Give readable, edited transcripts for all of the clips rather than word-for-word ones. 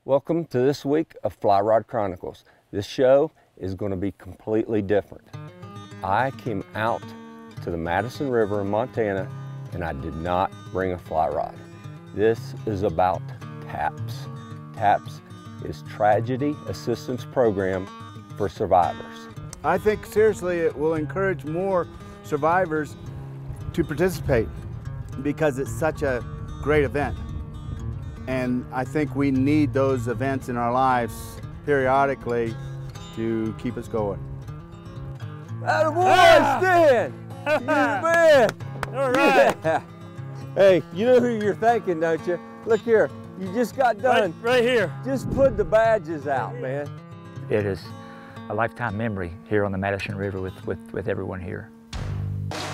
Welcome to this week of Fly Rod Chronicles. This show is going to be completely different. I came out to the Madison River in Montana and I did not bring a fly rod. This is about TAPS. TAPS is Tragedy Assistance Program for Survivors. I think seriously it will encourage more survivors to participate because it's such a great event. And I think we need those events in our lives periodically to keep us going. Attaboy, Stan! You man! All right. Yeah. Hey, you know who you're thanking, don't you? Look here, you just got done. Right here. Just put the badges out, man. It is a lifetime memory here on the Madison River with everyone here.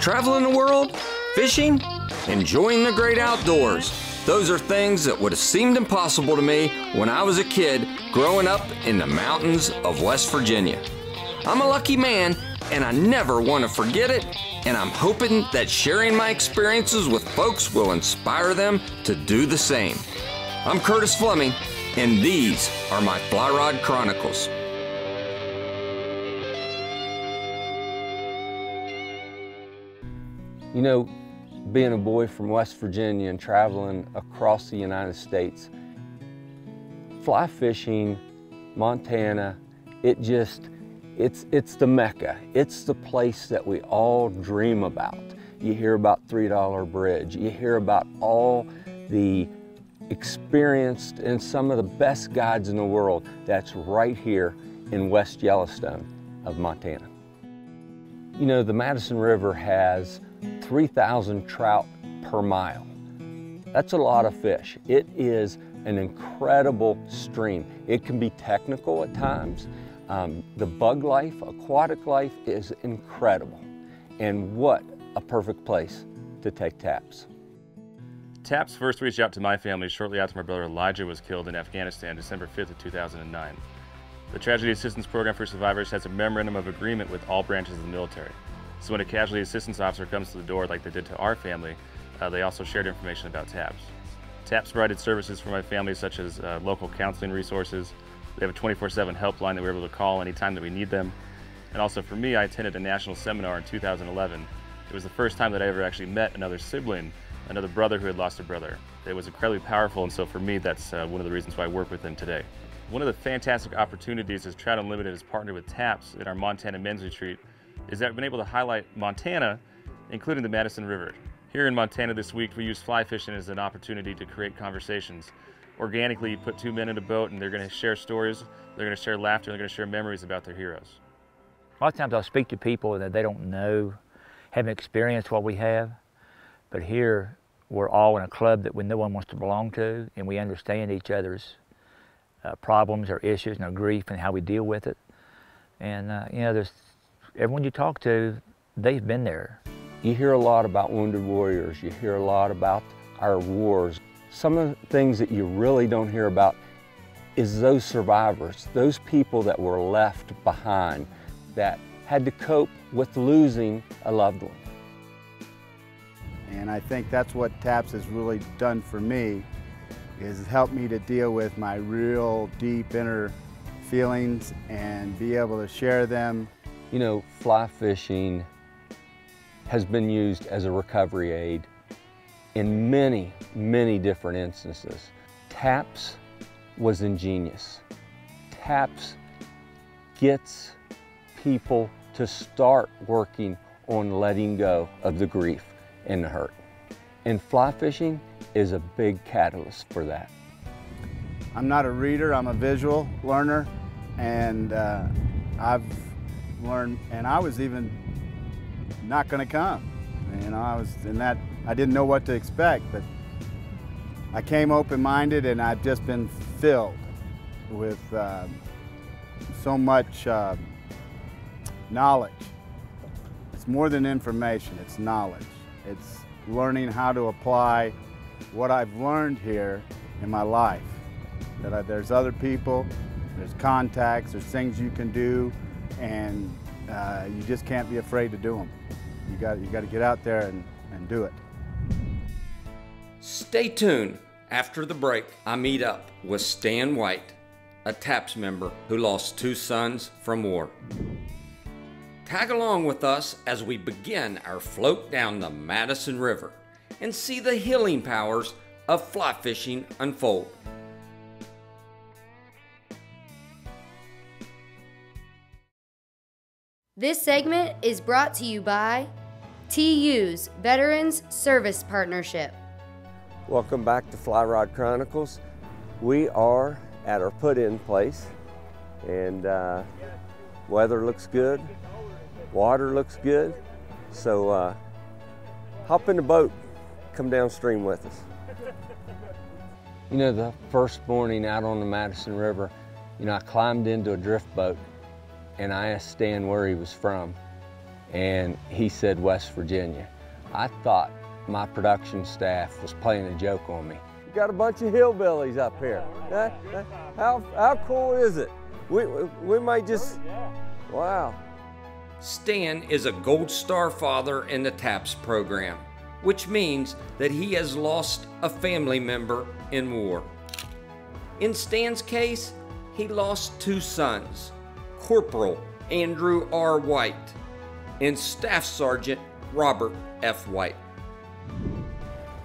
Traveling the world, fishing, enjoying the great outdoors. Those are things that would have seemed impossible to me when I was a kid growing up in the mountains of West Virginia. I'm a lucky man and I never want to forget it, and I'm hoping that sharing my experiences with folks will inspire them to do the same. I'm Curtis Fleming and these are my Fly Rod Chronicles. You know, being a boy from West Virginia and traveling across the United States, fly fishing, Montana, it's the Mecca. It's the place that we all dream about. You hear about $3 Bridge. You hear about all the experienced and some of the best guides in the world. That's right here in West Yellowstone of Montana. You know, the Madison River has 3,000 trout per mile. That's a lot of fish. It is an incredible stream. It can be technical at times. The bug life, aquatic life is incredible. And what a perfect place to take TAPS. TAPS first reached out to my family shortly after my brother Elijah was killed in Afghanistan, December 5th of 2009. The Tragedy Assistance Program for Survivors has a memorandum of agreement with all branches of the military. So when a casualty assistance officer comes to the door like they did to our family, they also shared information about TAPS. TAPS provided services for my family such as local counseling resources. They have a 24/7 helpline that we're able to call anytime that we need them. And also for me, I attended a national seminar in 2011. It was the first time that I ever actually met another sibling, another brother who had lost a brother. It was incredibly powerful, and so for me, that's one of the reasons why I work with them today. One of the fantastic opportunities as Trout Unlimited has partnered with TAPS in our Montana Men's Retreat is that we've been able to highlight Montana, including the Madison River. Here in Montana this week, we use fly fishing as an opportunity to create conversations. Organically, you put two men in a boat and they're going to share stories, they're going to share laughter, they're going to share memories about their heroes. A lot of times I'll speak to people that they don't know, haven't experienced what we have, but here we're all in a club that no one wants to belong to, and we understand each other's problems or issues and our grief and how we deal with it. And you know, everyone you talk to, they've been there. You hear a lot about wounded warriors. You hear a lot about our wars. Some of the things that you really don't hear about is those survivors, those people that were left behind that had to cope with losing a loved one. And I think that's what TAPS has really done for me, is help me to deal with my real deep inner feelings and be able to share them. You know, fly fishing has been used as a recovery aid in many, many different instances. TAPS was ingenious. TAPS gets people to start working on letting go of the grief and the hurt. And fly fishing is a big catalyst for that. I'm not a reader, I'm a visual learner, and I've learned, and I was even not going to come. You know, I was in that, I didn't know what to expect, but I came open-minded and I've just been filled with so much knowledge. It's more than information, it's knowledge. It's learning how to apply what I've learned here in my life. There's other people, there's contacts, there's things you can do, and you just can't be afraid to do them. You got to get out there and do it. Stay tuned After the break, I meet up with Stan White, a TAPS member who lost 2 sons from war. Tag along with us as we begin our float down the Madison River and see the healing powers of fly fishing unfold. This segment is brought to you by TU's Veterans Service Partnership. Welcome back to Fly Rod Chronicles. We are at our put-in place, and weather looks good, water looks good, so hop in the boat, come downstream with us. You know, the first morning out on the Madison River, I climbed into a drift boat and I asked Stan where he was from, and he said West Virginia. I thought my production staff was playing a joke on me. We got a bunch of hillbillies up here. How cool is it? We might just, wow. Stan is a Gold Star father in the TAPS program, which means that he has lost a family member in war. In Stan's case, he lost 2 sons, Corporal Andrew R. White and Staff Sergeant Robert F. White.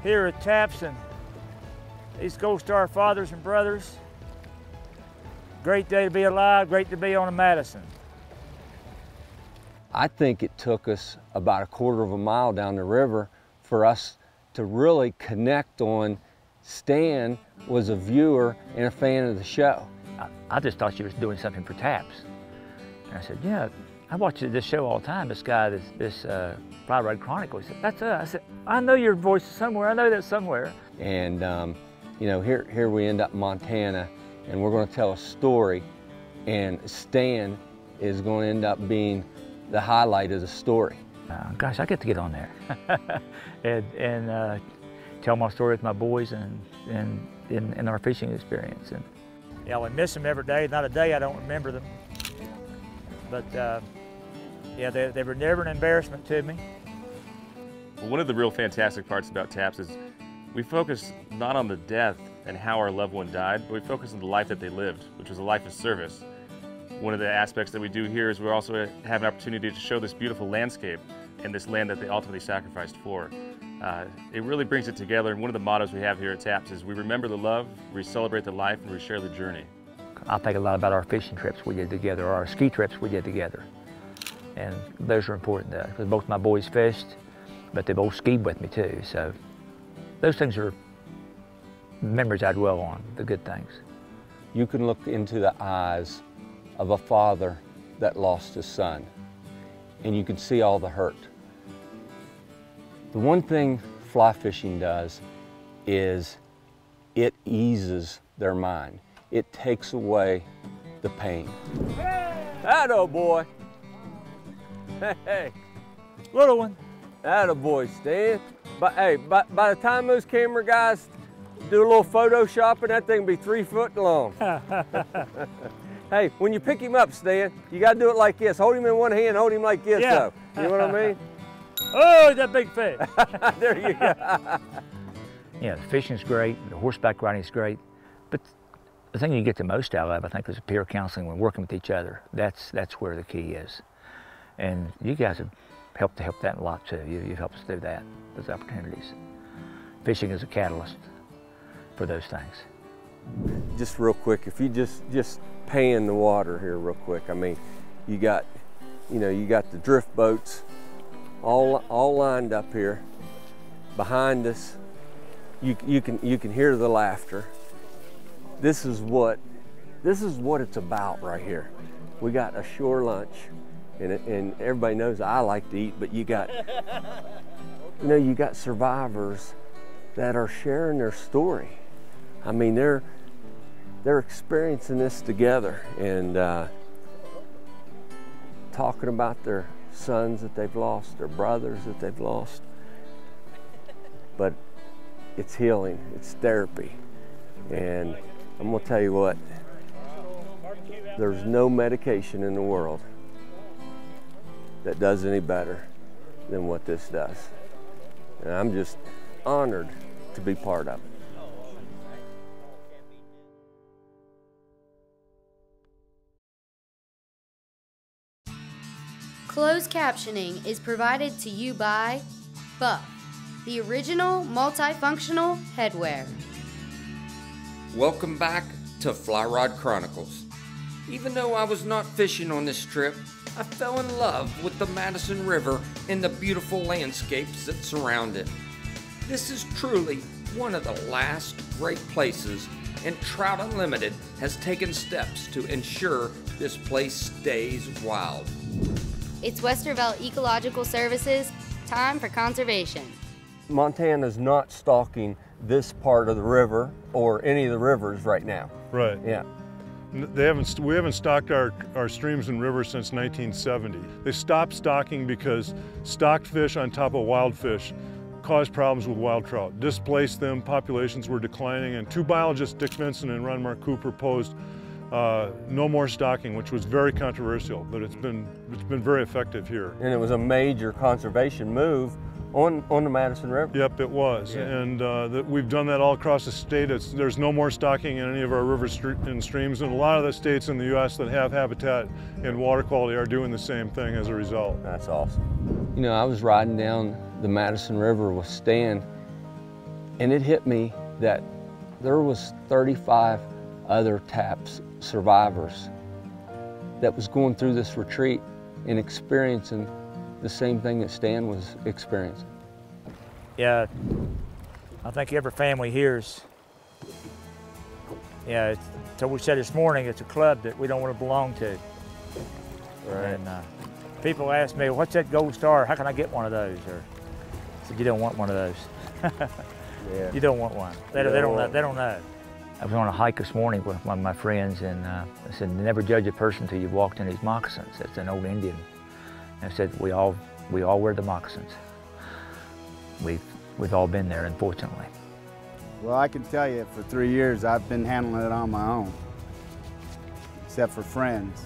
Here at TAPS and these Gold Star fathers and brothers, great day to be alive, great to be on the Madison. I think it took us about a quarter of a mile down the river for us to really connect on Stan was a viewer and a fan of the show. I just thought she was doing something for TAPS. And I said, yeah, I watch this show all the time, this guy, this Fly Rod Chronicles. He said, that's us. I said, I know your voice somewhere, I know that somewhere. And here we end up in Montana, and we're going to tell a story, and Stan is going to end up being the highlight of the story. Gosh, I get to get on there and tell my story with my boys and in our fishing experience. And yeah, we miss them every day. Not a day I don't remember them. But yeah, they were never an embarrassment to me. One of the real fantastic parts about TAPS is we focus not on the death and how our loved one died, but we focus on the life that they lived, which was a life of service. One of the aspects that we do here is we also have an opportunity to show this beautiful landscape and this land that they ultimately sacrificed for. It really brings it together, and one of the mottos we have here at TAPS is we remember the love, we celebrate the life, and we share the journey. I think a lot about our fishing trips we did together, or our ski trips we did together. And those are important to us, because both my boys fished, but they both skied with me too. So those things are memories I dwell on, the good things. You can look into the eyes of a father that lost his son, and you can see all the hurt. The one thing fly fishing does is it eases their mind. It takes away the pain. Atta boy. Hey. Little one. Atta boy, Stan. But hey, by the time those camera guys do a little Photoshopping, that thing will be 3 foot long. Hey, when you pick him up, Stan, you got to do it like this. Hold him in one hand, hold him like this, though. You know what I mean? Oh, that big fish. There you go. Yeah, the fishing's great, the horseback riding's great, but the thing you get the most out of, I think, is peer counseling when working with each other. That's where the key is. And you guys have helped that a lot too. You've helped us do that, those opportunities. Fishing is a catalyst for those things. Just real quick, if you just pan the water here real quick. I mean, you got the drift boats all lined up here behind us. You can hear the laughter. This is what it's about right here. We got a shore lunch, and everybody knows I like to eat, but you got you got survivors that are sharing their story. I mean, they're experiencing this together and talking about their sons that they've lost, their brothers that they've lost. But it's healing, it's therapy. And I'm gonna tell you what, there's no medication in the world that does any better than what this does. And I'm just honored to be part of it. Closed captioning is provided to you by Buff, the original multifunctional headwear. Welcome back to Fly Rod Chronicles. Even though I was not fishing on this trip, I fell in love with the Madison River and the beautiful landscapes that surround it. This is truly one of the last great places, and Trout Unlimited has taken steps to ensure this place stays wild. It's Westervelt Ecological Services, time for conservation. Montana's not stalking this part of the river or any of the rivers right now. Right. Yeah. We haven't stocked our streams and rivers since 1970. They stopped stocking because stocked fish on top of wild fish caused problems with wild trout, displaced them, populations were declining, and two biologists, Dick Vinson and Ron Mark Cooper, posed no more stocking, which was very controversial, but it's been very effective here. And it was a major conservation move on the Madison River. Yep, it was. Yeah. And we've done that all across the state. There's no more stocking in any of our rivers and streams, and a lot of the states in the U.S. that have habitat and water quality are doing the same thing as a result. That's awesome. You know, I was riding down the Madison River with Stan, and it hit me that there was 35 other TAPS survivors that was going through this retreat and experiencing the same thing that Stan was experiencing. Yeah, I think every family hears. Yeah, so we said this morning, it's a club that we don't want to belong to. Right. And people ask me, what's that gold star? How can I get one of those? Or I said, you don't want one of those. Yeah. You don't want one. They don't know. I was on a hike this morning with one of my friends, and I said, never judge a person till you've walked in his moccasins. That's an old Indian. And I said, we all wear the moccasins. We've all been there, unfortunately. Well, I can tell you, for 3 years, I've been handling it on my own, except for friends.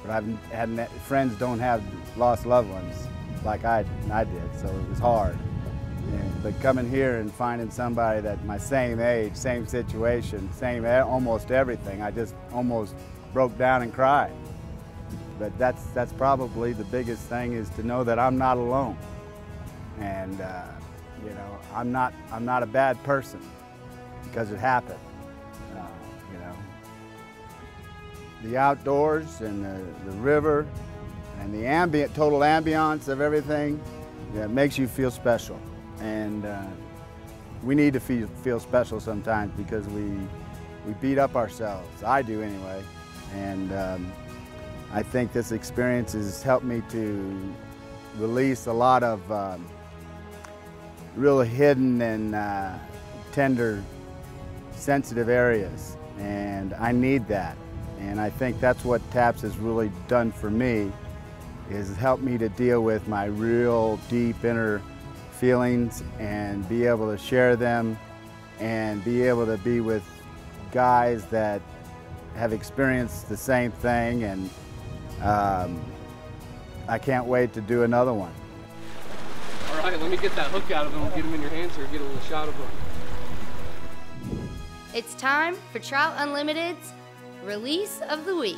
But I've had friends don't have lost loved ones like I did, so it was hard. But coming here and finding somebody that my same age, same situation, same almost everything, I just almost broke down and cried. But that's probably the biggest thing, is to know that I'm not alone, and you know, I'm not a bad person because it happened. You know, the outdoors and the river and the total ambiance of everything, yeah, makes you feel special, and we need to feel special sometimes, because we beat up ourselves. I do anyway, and I think this experience has helped me to release a lot of real hidden and tender, sensitive areas, and I need that. And I think that's what TAPS has really done for me, is helped me to deal with my real deep inner feelings and be able to share them and be able to be with guys that have experienced the same thing, and I can't wait to do another one. All right, let me get that hook out of him, get him in your hands here, get a little shot of him. It's time for Trout Unlimited's Release of the Week.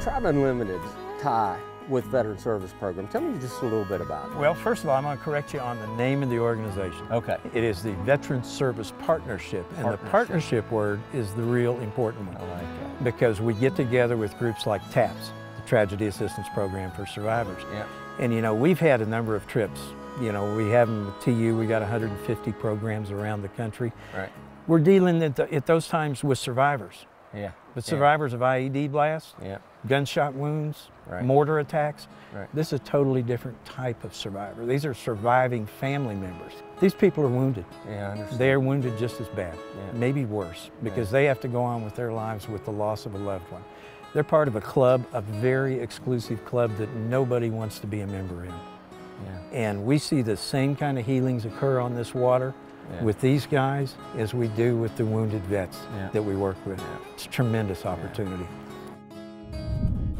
Trout Unlimited's tie with Veteran Service Program. Tell me just a little bit about it. Well, first of all, I'm going to correct you on the name of the organization. Okay. It is the Veteran Service Partnership, and the partnership word is the real important one. I like that. Because we get together with groups like TAPS, the Tragedy Assistance Program for Survivors. Yeah. And you know, we've had a number of trips. You know, we have them with TU, we got 150 programs around the country. Right. We're dealing at those times with survivors. Yeah. With survivors of IED blasts, yeah, gunshot wounds, right, mortar attacks. Right. This is a totally different type of survivor. These are surviving family members. These people are wounded. Yeah, I understand. They're wounded just as bad, yeah, maybe worse, because they have to go on with their lives with the loss of a loved one. They're part of a club, a very exclusive club that nobody wants to be a member in. Yeah. And we see the same kind of healings occur on this water with these guys as we do with the wounded vets that we work with. It's a tremendous opportunity.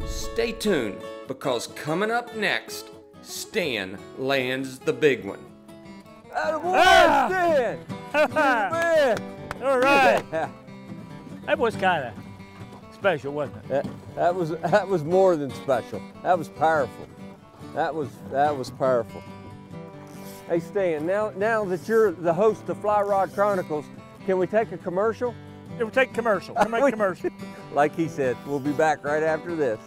Stay tuned, because coming up next, Stan lands the big one. Attaboy, Stan! Man! All right. Yeah. That was kind of special, wasn't it? That was more than special. That was powerful. That was powerful. Hey Stan, now that you're the host of Fly Rod Chronicles, can we take a commercial? We'll take a commercial. We'll make a commercial. Like he said, we'll be back right after this.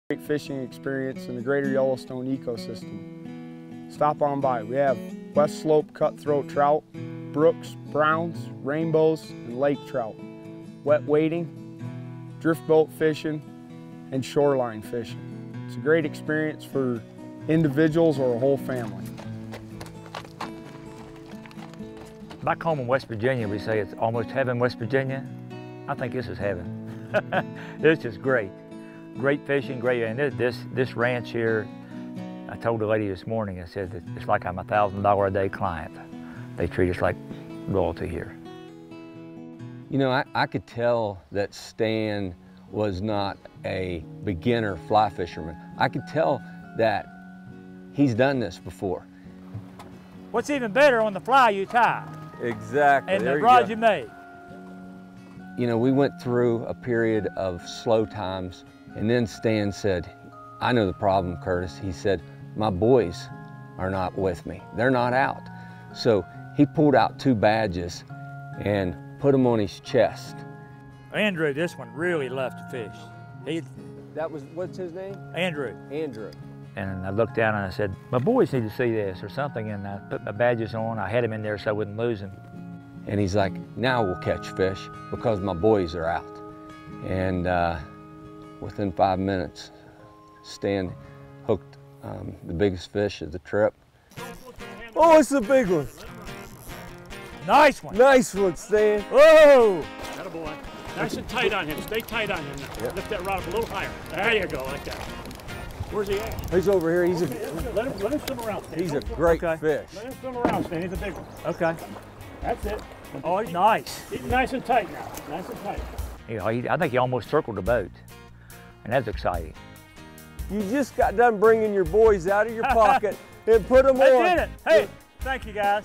Great fishing experience in the greater Yellowstone ecosystem. Stop on by. We have West Slope cutthroat trout, brooks, browns, rainbows, and lake trout, wet wading, drift boat fishing, and shoreline fishing. It's a great experience for individuals or a whole family. Back home in West Virginia, we say it's almost heaven, West Virginia. I think this is heaven. This is great. Great fishing, great, and this ranch here, I told the lady this morning, I said that it's like I'm a $1,000 a day client. They treat us like royalty here. You know, I could tell that Stan was not a beginner fly fisherman. I could tell that he's done this before. What's even better, on the fly you tie. Exactly. And the rod you made. You know, we went through a period of slow times, and then Stan said, I know the problem, Curtis. He said, my boys are not with me. They're not out. So he pulled out 2 badges and put them on his chest. Andrew, this one really loved to fish. That was, what's his name? Andrew. Andrew. And I looked down and I said, my boys need to see this or something, and I put my badges on. I had them in there so I wouldn't lose them. And he's like, now we'll catch fish because my boys are out. And within 5 minutes, Stan hooked the biggest fish of the trip. Oh, it's a big one. Nice one. Nice one, Stan. Whoa! Attaboy. Nice and tight on him. Stay tight on him now. Yep. Lift that rod up a little higher. There you go, like that. Where's he at? He's over here. He's Let him swim around, Stan. a great fish. Let him swim around, Stan. He's a big one. Okay. That's it. Oh, he's nice. He's nice and tight now. Nice and tight. You know, I think he almost circled the boat, and that's exciting. You just got done bringing your boys out of your pocket and put them on. I did it. Hey, thank you, guys.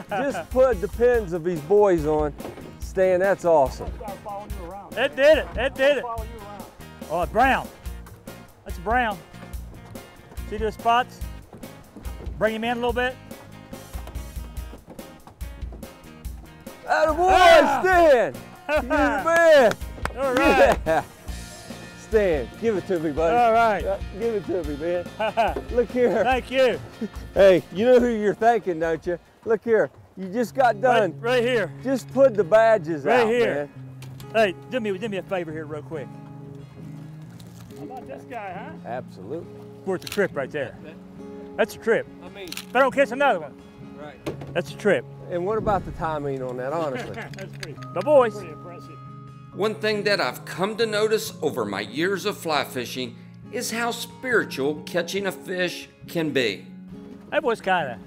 Just put the pins of these boys on. Stan, that's awesome. It did it. It did it. Oh, brown. That's brown. See those spots? Bring him in a little bit. Attaboy, Stan! You're the man! All right. Yeah. Stan, give it to me, buddy. All right. Give it to me, man. Look here. Thank you. Hey, you know who you're thanking, don't you? Look here. You just got done. Right here. Just put the badges Right out, here. man. Hey, do me a favor here real quick. How about this guy, huh? Absolutely. Worth the trip right there. That's a trip. I mean, If I don't catch another one, right. that's a trip. And what about the timing on that, honestly? That's pretty My boys. impressive. One thing that I've come to notice over my years of fly fishing is how spiritual catching a fish can be. That was kind of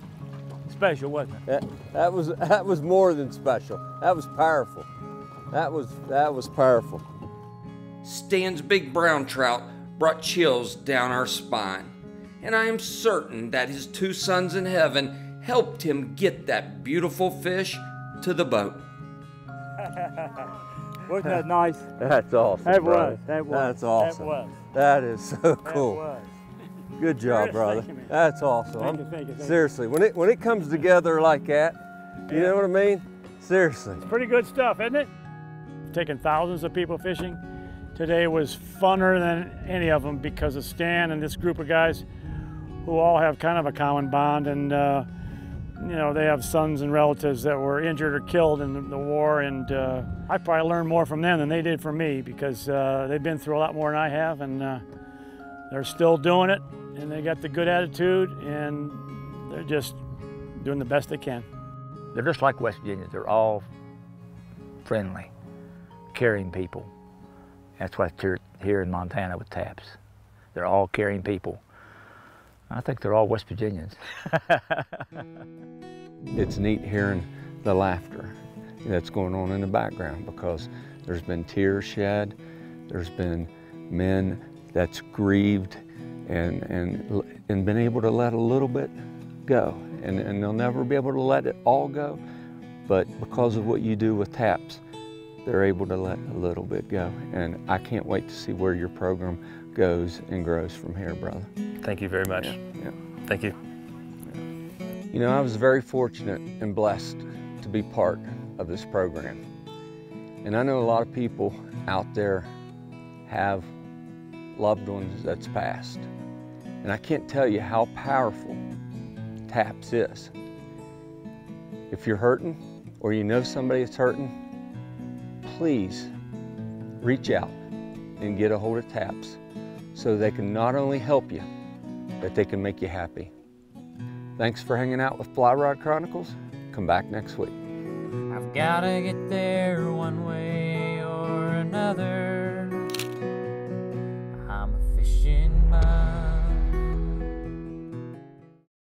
special, wasn't it? That was more than special. That was powerful. That was powerful. Stan's big brown trout brought chills down our spine, and I am certain that his 2 sons in heaven helped him get that beautiful fish to the boat. Wasn't that nice? That's awesome. That brother. was. That was. That's awesome. That was. That is so cool. That was. Good job, Chris, brother. thank you, man. That's awesome. Thank you. Seriously, when it comes together like that, you know what I mean? Seriously. Pretty good stuff, isn't it? Taking thousands of people fishing. Today was funner than any of them because of Stan and this group of guys who all have kind of a common bond, and you know, they have sons and relatives that were injured or killed in the war, and I probably learned more from them than they did from me because they've been through a lot more than I have, and they're still doing it, and they got the good attitude, and they're just doing the best they can. They're just like West Virginians. They're all friendly, caring people. That's what's here in Montana with TAPS. They're all caring people. I think they're all West Virginians. It's neat hearing the laughter that's going on in the background, because there's been tears shed, there's been men that's grieved and been able to let a little bit go. And they'll never be able to let it all go, but because of what you do with TAPS, they're able to let a little bit go. And I can't wait to see where your program goes and grows from here, brother. Thank you very much. Yeah. Thank you. You know, I was very fortunate and blessed to be part of this program. And I know a lot of people out there have loved ones that's passed. And I can't tell you how powerful TAPS is. If you're hurting, or you know somebody that's hurting, please reach out and get a hold of TAPS so they can not only help you, but they can make you happy. Thanks for hanging out with Fly Rod Chronicles. Come back next week. I've gotta get there one way or another. I'm a fishing mind.